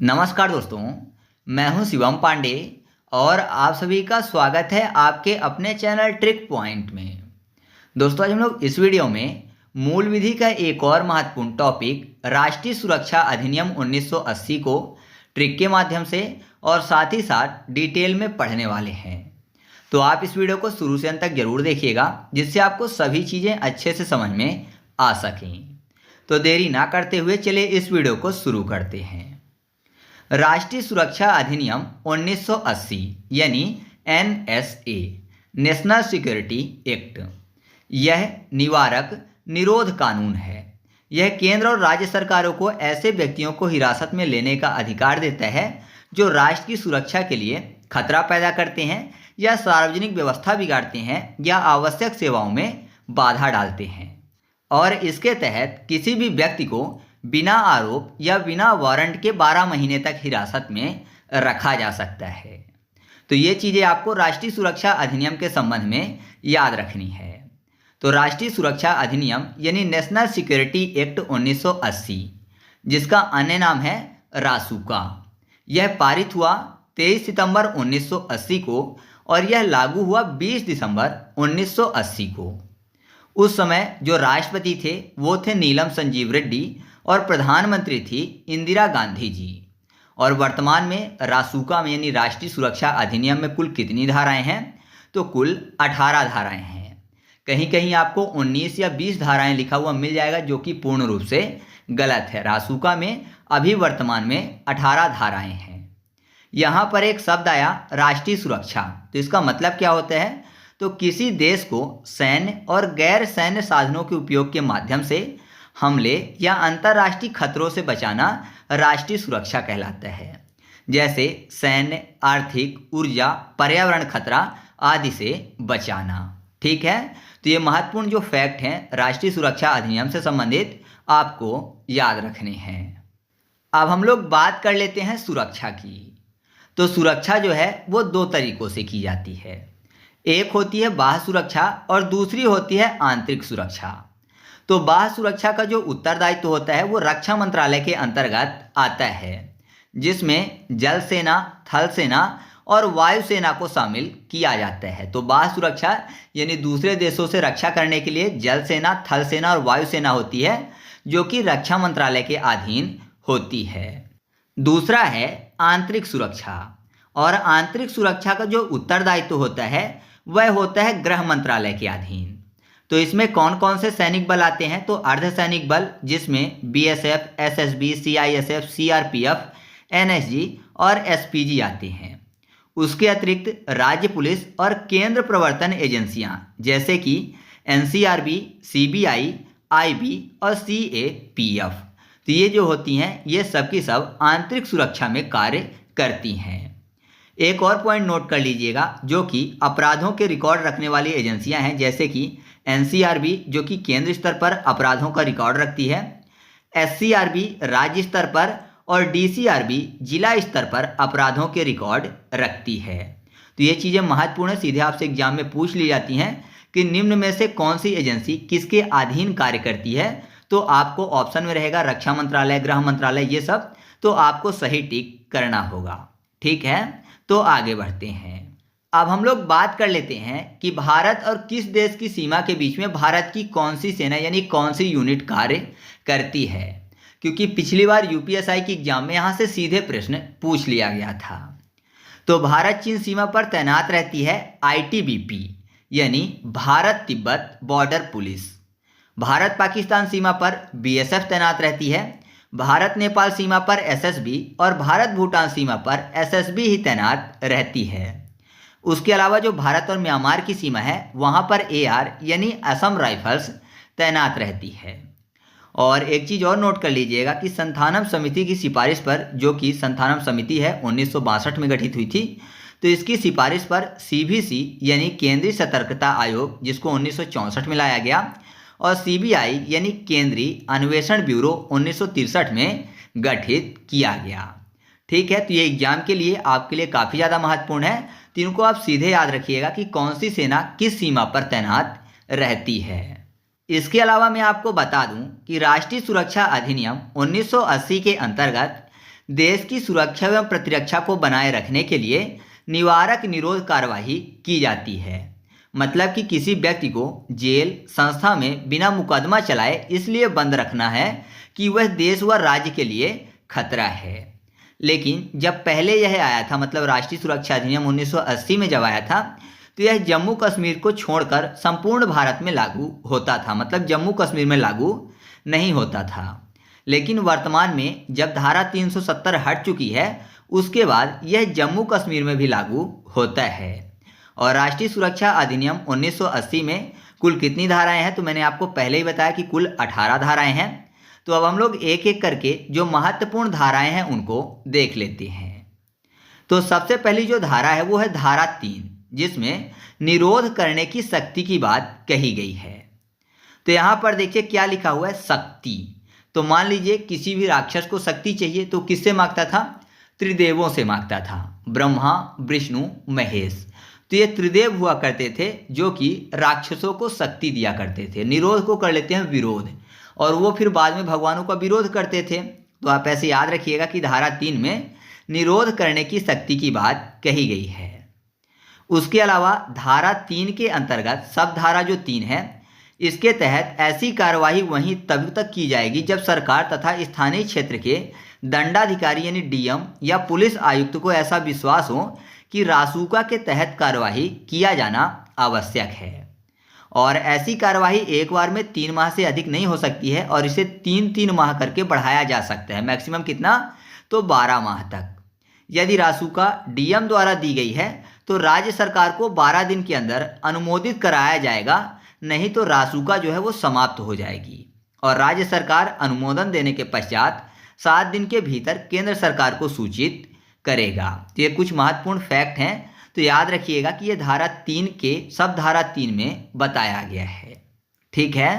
नमस्कार दोस्तों, मैं हूं शिवम पांडे और आप सभी का स्वागत है आपके अपने चैनल ट्रिक पॉइंट में। दोस्तों, आज हम लोग इस वीडियो में मूल विधि का एक और महत्वपूर्ण टॉपिक राष्ट्रीय सुरक्षा अधिनियम 1980 को ट्रिक के माध्यम से और साथ ही साथ डिटेल में पढ़ने वाले हैं। तो आप इस वीडियो को शुरू से अंत तक जरूर देखिएगा, जिससे आपको सभी चीज़ें अच्छे से समझ में आ सकें। तो देरी ना करते हुए चलिए इस वीडियो को शुरू करते हैं। राष्ट्रीय सुरक्षा अधिनियम 1980 यानी NSA, नेशनल सिक्योरिटी एक्ट, यह निवारक निरोध कानून है। यह केंद्र और राज्य सरकारों को ऐसे व्यक्तियों को हिरासत में लेने का अधिकार देता है जो राष्ट्र की सुरक्षा के लिए खतरा पैदा करते हैं या सार्वजनिक व्यवस्था बिगाड़ते हैं या आवश्यक सेवाओं में बाधा डालते हैं। और इसके तहत किसी भी व्यक्ति को बिना आरोप या बिना वारंट के 12 महीने तक हिरासत में रखा जा सकता है। तो ये चीज़ें आपको राष्ट्रीय सुरक्षा अधिनियम के संबंध में याद रखनी है। तो राष्ट्रीय सुरक्षा अधिनियम यानी नेशनल सिक्योरिटी एक्ट 1980, जिसका अन्य नाम है रासुका, यह पारित हुआ 23 सितंबर 1980 को और यह लागू हुआ 20 दिसंबर 1980 को। उस समय जो राष्ट्रपति थे वो थे नीलम संजीव रेड्डी और प्रधानमंत्री थी इंदिरा गांधी जी। और वर्तमान में रासुका में यानी राष्ट्रीय सुरक्षा अधिनियम में कुल कितनी धाराएं हैं? तो कुल 18 धाराएं हैं। कहीं कहीं आपको 19 या 20 धाराएं लिखा हुआ मिल जाएगा, जो कि पूर्ण रूप से गलत है। रासुका में अभी वर्तमान में 18 धाराएं हैं। यहाँ पर एक शब्द आया राष्ट्रीय सुरक्षा, तो इसका मतलब क्या होता है? तो किसी देश को सैन्य और गैर सैन्य साधनों के उपयोग के माध्यम से हमले या अंतर्राष्ट्रीय खतरों से बचाना राष्ट्रीय सुरक्षा कहलाता है। जैसे सैन्य, आर्थिक, ऊर्जा, पर्यावरण खतरा आदि से बचाना। ठीक है, तो ये महत्वपूर्ण जो फैक्ट हैं राष्ट्रीय सुरक्षा अधिनियम से संबंधित आपको याद रखने हैं। अब हम लोग बात कर लेते हैं सुरक्षा की। तो सुरक्षा जो है वो दो तरीकों से की जाती है। एक होती है बाह्य सुरक्षा और दूसरी होती है आंतरिक सुरक्षा। तो बाह्य सुरक्षा का जो उत्तरदायित्व होता है वो रक्षा मंत्रालय के अंतर्गत आता है, जिसमें जल सेना, थल सेना और वायु सेना को शामिल किया जाता है। तो बाह्य सुरक्षा यानी दूसरे देशों से रक्षा करने के लिए जल सेना, थल सेना और वायु सेना होती है, जो कि रक्षा मंत्रालय के अधीन होती है। दूसरा है आंतरिक सुरक्षा, और आंतरिक सुरक्षा का जो उत्तरदायित्व होता है वह होता है गृह मंत्रालय के अधीन। तो इसमें कौन कौन से सैनिक बल आते हैं? तो अर्धसैनिक बल, जिसमें BSF, SSB, CISF, CRPF, NSG और SPG आते हैं। उसके अतिरिक्त राज्य पुलिस और केंद्र प्रवर्तन एजेंसियां जैसे कि NCRB, CBI, IB और CAPF, तो ये जो होती हैं ये सब की सब आंतरिक सुरक्षा में कार्य करती हैं। एक और पॉइंट नोट कर लीजिएगा, जो कि अपराधों के रिकॉर्ड रखने वाली एजेंसियां हैं, जैसे कि NCRB जो कि केंद्र स्तर पर अपराधों का रिकॉर्ड रखती है, SCRB राज्य स्तर पर और DCRB जिला स्तर पर अपराधों के रिकॉर्ड रखती है। तो ये चीज़ें महत्वपूर्ण है, सीधे आपसे एग्जाम में पूछ ली जाती हैं कि निम्न में से कौन सी एजेंसी किसके अधीन कार्य करती है। तो आपको ऑप्शन में रहेगा रक्षा मंत्रालय, गृह मंत्रालय, ये सब, तो आपको सही टिक करना होगा। ठीक है, तो आगे बढ़ते हैं। अब हम लोग बात कर लेते हैं कि भारत और किस देश की सीमा के बीच में भारत की कौन सी सेना यानी कौन सी यूनिट कार्य करती है, क्योंकि पिछली बार UPSI की एग्जाम में यहाँ से सीधे प्रश्न पूछ लिया गया था। तो भारत चीन सीमा पर तैनात रहती है ITBP यानी भारत तिब्बत बॉर्डर पुलिस। भारत पाकिस्तान सीमा पर BSF तैनात रहती है। भारत नेपाल सीमा पर SSB और भारत भूटान सीमा पर SSB ही तैनात रहती है। उसके अलावा जो भारत और म्यांमार की सीमा है वहाँ पर AR यानी असम राइफल्स तैनात रहती है। और एक चीज़ और नोट कर लीजिएगा कि संथानम समिति की सिफारिश पर, जो कि संथानम समिति है 1962 में गठित हुई थी, तो इसकी सिफारिश पर CVC यानी केंद्रीय सतर्कता आयोग, जिसको 1964 में लाया गया, और CBI यानी केंद्रीय अन्वेषण ब्यूरो 1963 में गठित किया गया। ठीक है, तो ये एग्जाम के लिए आपके लिए काफ़ी ज़्यादा महत्वपूर्ण है। तो इनको आप सीधे याद रखिएगा कि कौन सी सेना किस सीमा पर तैनात रहती है। इसके अलावा मैं आपको बता दूं कि राष्ट्रीय सुरक्षा अधिनियम 1980 के अंतर्गत देश की सुरक्षा एवं प्रतिरक्षा को बनाए रखने के लिए निवारक निरोध कार्यवाही की जाती है। मतलब कि किसी व्यक्ति को जेल संस्था में बिना मुकदमा चलाए इसलिए बंद रखना है कि वह देश व राज्य के लिए खतरा है। लेकिन जब पहले यह आया था, मतलब राष्ट्रीय सुरक्षा अधिनियम 1980 में जब आया था, तो यह जम्मू कश्मीर को छोड़कर संपूर्ण भारत में लागू होता था, मतलब जम्मू कश्मीर में लागू नहीं होता था। लेकिन वर्तमान में जब धारा 370 हट चुकी है, उसके बाद यह जम्मू कश्मीर में भी लागू होता है। और राष्ट्रीय सुरक्षा अधिनियम 1980 में कुल कितनी धाराएं हैं, तो मैंने आपको पहले ही बताया कि कुल 18 धाराएं हैं। तो अब हम लोग एक एक करके जो महत्वपूर्ण धाराएं हैं उनको देख लेते हैं। तो सबसे पहली जो धारा है वो है धारा 3, जिसमें निरोध करने की शक्ति की बात कही गई है। तो यहाँ पर देखिए क्या लिखा हुआ है, शक्ति। तो मान लीजिए किसी भी राक्षस को शक्ति चाहिए तो किससे मांगता था, त्रिदेवों से मांगता था, ब्रह्मा विष्णु महेश। तो ये त्रिदेव हुआ करते थे जो कि राक्षसों को शक्ति दिया करते थे। निरोध को कर लेते हैं विरोध, और वो फिर बाद में भगवानों का विरोध करते थे। तो आप ऐसे याद रखिएगा कि धारा 3 में निरोध करने की शक्ति की बात कही गई है। उसके अलावा धारा 3 के अंतर्गत सब धारा जो 3 है, इसके तहत ऐसी कार्यवाही वहीं तब तक की जाएगी जब सरकार तथा स्थानीय क्षेत्र के दंडाधिकारी यानी डीएम या पुलिस आयुक्त को ऐसा विश्वास हो कि रासुका के तहत कार्यवाही किया जाना आवश्यक है। और ऐसी कार्यवाही एक बार में 3 माह से अधिक नहीं हो सकती है, और इसे 3-3 माह करके बढ़ाया जा सकता है। मैक्सिमम कितना, तो 12 माह तक। यदि रासुका डीएम द्वारा दी गई है तो राज्य सरकार को 12 दिन के अंदर अनुमोदित कराया जाएगा, नहीं तो रासुका जो है वो समाप्त हो जाएगी। और राज्य सरकार अनुमोदन देने के पश्चात 7 दिन के भीतर केंद्र सरकार को सूचित करेगा। तो ये कुछ महत्वपूर्ण फैक्ट हैं, तो याद रखिएगा कि ये धारा 3 के सब धारा 3 में बताया गया है। ठीक है।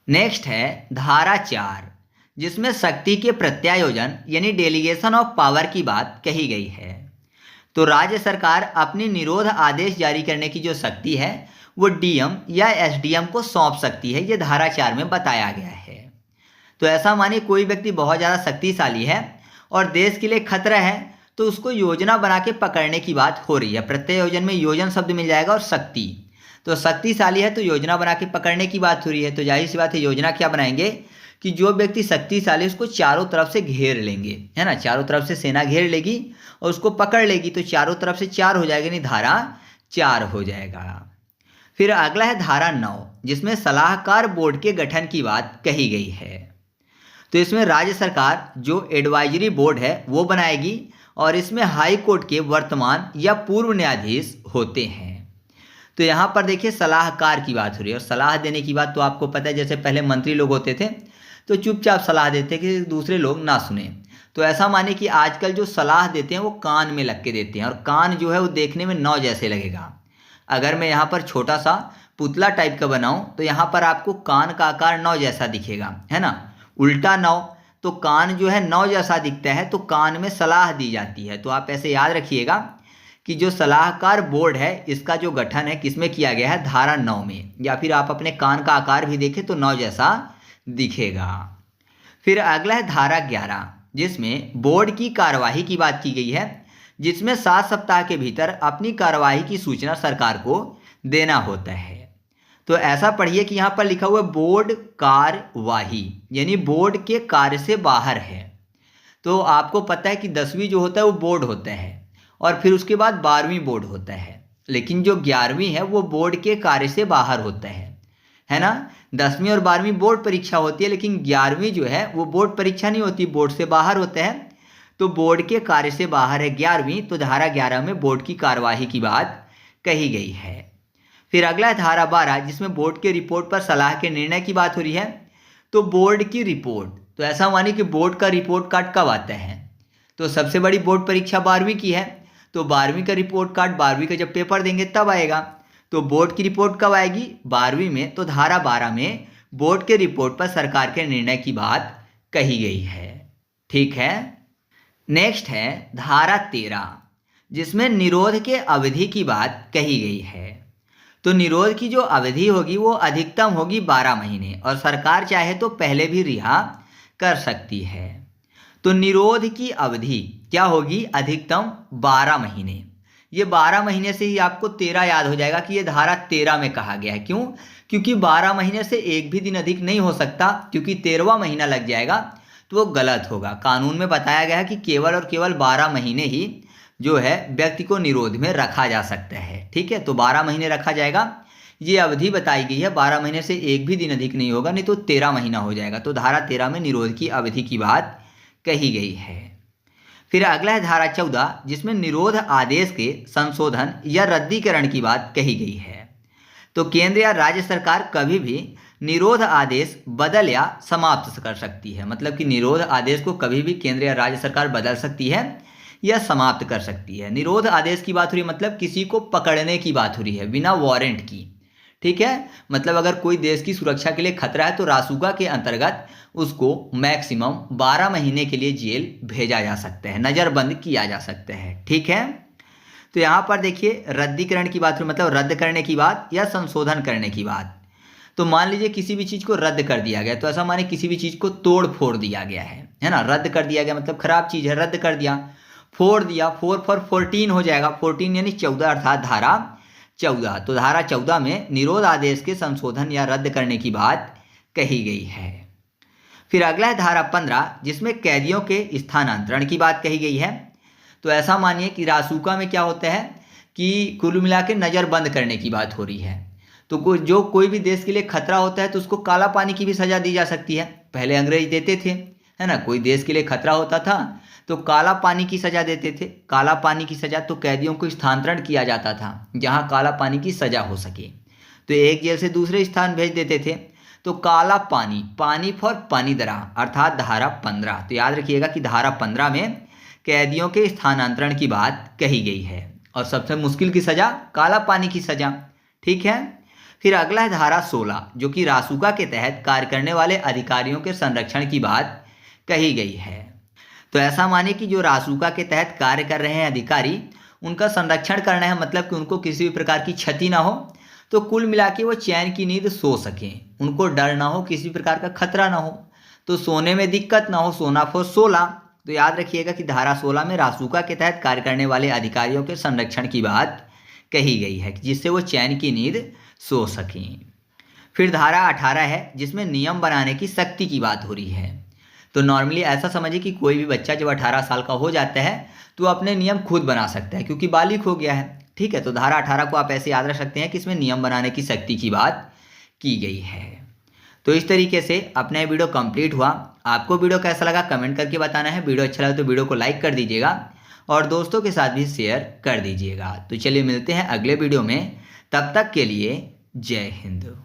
नेक्स्ट है धारा 4, जिसमें शक्ति के प्रत्यायोजन यानी डेलीगेशन ऑफ पावर की बात कही गई है। तो राज्य सरकार अपनी निरोध आदेश जारी करने की जो शक्ति है वो डीएम या एसडीएम को सौंप सकती है, ये धारा 4 में बताया गया है। तो ऐसा मानिए कोई व्यक्ति बहुत ज़्यादा शक्तिशाली है और देश के लिए खतरा है, तो उसको योजना बना के पकड़ने की बात हो रही है। प्रत्यायोजन में योजन शब्द मिल जाएगा और शक्ति, तो शक्तिशाली है तो योजना बना के पकड़ने की बात हो रही है। तो जाहिर सी बात है योजना क्या बनाएंगे कि जो व्यक्ति शक्तिशाली उसको चारों तरफ से घेर लेंगे, है ना, चारों तरफ से सेना घेर लेगी और उसको पकड़ लेगी, तो चारों तरफ से 4 हो जाएगा, यानी धारा 4 हो जाएगा। फिर अगला है धारा 9, जिसमें सलाहकार बोर्ड के गठन की बात कही गई है। तो इसमें राज्य सरकार जो एडवाइजरी बोर्ड है वो बनाएगी, और इसमें हाई कोर्ट के वर्तमान या पूर्व न्यायाधीश होते हैं। तो यहाँ पर देखिए सलाहकार की बात हो रही है, और सलाह देने की बात तो आपको पता है, जैसे पहले मंत्री लोग होते थे तो चुपचाप सलाह देते कि दूसरे लोग ना सुने। तो ऐसा माने कि आजकल जो सलाह देते हैं वो कान में लग के देते हैं, और कान जो है वो देखने में 9 जैसे लगेगा। अगर मैं यहाँ पर छोटा सा पुतला टाइप का बनाऊँ तो यहाँ पर आपको कान का आकार 9 जैसा दिखेगा, है ना, उल्टा 9, तो कान जो है 9 जैसा दिखता है, तो कान में सलाह दी जाती है। तो आप ऐसे याद रखिएगा कि जो सलाहकार बोर्ड है इसका जो गठन है किसमें किया गया है, धारा 9 में। या फिर आप अपने कान का आकार भी देखें तो 9 जैसा दिखेगा। फिर अगला है धारा 11, जिसमें बोर्ड की कार्यवाही की बात की गई है, जिसमें 7 सप्ताह के भीतर अपनी कार्यवाही की सूचना सरकार को देना होता है। तो ऐसा पढ़िए कि यहाँ पर लिखा हुआ है बोर्ड कार्यवाही, यानी बोर्ड के कार्य से बाहर है। तो आपको पता है कि 10वीं जो होता है वो बोर्ड होता है, और फिर उसके बाद 12वीं बोर्ड होता है, लेकिन जो 11वीं है वो बोर्ड के कार्य से बाहर होता है ना। 10वीं और 12वीं बोर्ड परीक्षा होती है, लेकिन 11वीं जो है वो बोर्ड परीक्षा नहीं होती, बोर्ड से बाहर होता है। तो बोर्ड के कार्य से बाहर है 11वीं, तो धारा 11 में बोर्ड की कार्यवाही की बात कही गई है। फिर अगला है धारा 12, जिसमें बोर्ड के रिपोर्ट पर सलाह के निर्णय की बात हो रही है। तो बोर्ड की रिपोर्ट, तो ऐसा मानिए कि बोर्ड का रिपोर्ट कार्ड कब आता है, तो सबसे बड़ी बोर्ड परीक्षा 12वीं की है, तो 12वीं का रिपोर्ट कार्ड 12वीं का जब पेपर देंगे तब आएगा। तो बोर्ड की रिपोर्ट कब आएगी, 12वीं में, तो धारा 12 में बोर्ड के रिपोर्ट पर सरकार के निर्णय की बात कही गई है। ठीक है। नेक्स्ट है धारा 13, जिसमें निरोध के अवधि की बात कही गई है। तो निरोध की जो अवधि होगी वो अधिकतम होगी 12 महीने, और सरकार चाहे तो पहले भी रिहा कर सकती है। तो निरोध की अवधि क्या होगी, अधिकतम 12 महीने। ये 12 महीने से ही आपको 13 याद हो जाएगा कि ये धारा 13 में कहा गया है। क्यों? क्योंकि 12 महीने से एक भी दिन अधिक नहीं हो सकता, क्योंकि 13वां महीना लग जाएगा तो वो गलत होगा। कानून में बताया गया है कि केवल और केवल 12 महीने ही जो है व्यक्ति को निरोध में रखा जा सकता है। ठीक है, तो 12 महीने रखा जाएगा। ये अवधि बताई गई है, 12 महीने से एक भी दिन अधिक नहीं होगा, नहीं तो 13 महीना हो जाएगा। तो धारा 13 में निरोध की अवधि की बात कही गई है। फिर अगला है धारा 14, जिसमें निरोध आदेश के संशोधन या रद्दीकरण की बात कही गई है। तो केंद्र या राज्य सरकार कभी भी निरोध आदेश बदल या समाप्त कर सकती है। मतलब कि निरोध आदेश को कभी भी केंद्र या राज्य सरकार बदल सकती है या समाप्त कर सकती है। निरोध आदेश की बात हो रही है, मतलब किसी को पकड़ने की बात हो रही है बिना वारंट की। ठीक है, मतलब अगर कोई देश की सुरक्षा के लिए खतरा है तो रासुका के अंतर्गत उसको मैक्सिमम 12 महीने के लिए जेल भेजा जा सकता है, नज़रबंद किया जा सकता है। ठीक है, तो यहाँ पर देखिए रद्दीकरण की बात, मतलब रद्द करने की बात या संशोधन करने की बात। तो मान लीजिए किसी भी चीज़ को रद्द कर दिया गया, तो ऐसा माने किसी भी चीज़ को तोड़ फोड़ दिया गया है ना। रद्द कर दिया गया मतलब खराब चीज़ है, रद्द कर दिया। फोड़ दिया, 4 for 14 हो जाएगा, 14 यानी 14 अर्थात धारा 14। तो धारा 14 में निरोध आदेश के संशोधन या रद्द करने की बात कही गई है। फिर अगला है धारा 15, जिसमें कैदियों के स्थानांतरण की बात कही गई है। तो ऐसा मानिए कि रासुका में क्या होता है कि कुल मिला के नज़रबंद करने की बात हो रही है। तो कोई भी देश के लिए खतरा होता है तो उसको काला पानी की भी सज़ा दी जा सकती है। पहले अंग्रेज देते थे, है ना। कोई देश के लिए खतरा होता था तो काला पानी की सज़ा देते थे। काला पानी की सज़ा, तो कैदियों को स्थानांतरण किया जाता था जहाँ काला पानी की सज़ा हो सके। तो एक जेल से दूसरे स्थान भेज देते थे। तो काला पानी, पानी फॉर पानीदरा अर्थात धारा 15। तो याद रखिएगा कि धारा 15 में कैदियों के स्थानांतरण की बात कही गई है और सबसे मुश्किल की सज़ा काला पानी की सज़ा। ठीक है, फिर अगला है धारा 16, जो कि रासुका के तहत कार्य करने वाले अधिकारियों के संरक्षण की बात कही गई है। तो ऐसा मानिए कि जो रासुका के तहत कार्य कर रहे हैं अधिकारी, उनका संरक्षण करना है, मतलब कि उनको किसी भी प्रकार की क्षति ना हो, तो कुल मिला के वो चैन की नींद सो सकें, उनको डर ना हो, किसी प्रकार का खतरा ना हो, तो सोने में दिक्कत ना हो। सोना फॉर 16। तो याद रखिएगा कि धारा 16 में रासुका के तहत कार्य करने वाले अधिकारियों के संरक्षण की बात कही गई है, जिससे वो चैन की नींद सो सकें। फिर धारा 18 है, जिसमें नियम बनाने की शक्ति की बात हो रही है। तो नॉर्मली ऐसा समझिए कि कोई भी बच्चा जब 18 साल का हो जाता है तो अपने नियम खुद बना सकता है, क्योंकि बालिग हो गया है। ठीक है, तो धारा 18 को आप ऐसे याद रख सकते हैं कि इसमें नियम बनाने की शक्ति की बात की गई है। तो इस तरीके से अपना वीडियो कंप्लीट हुआ। आपको वीडियो कैसा लगा कमेंट करके बताना है। वीडियो अच्छा लगा तो वीडियो को लाइक कर दीजिएगा और दोस्तों के साथ भी शेयर कर दीजिएगा। तो चलिए मिलते हैं अगले वीडियो में, तब तक के लिए जय हिंद।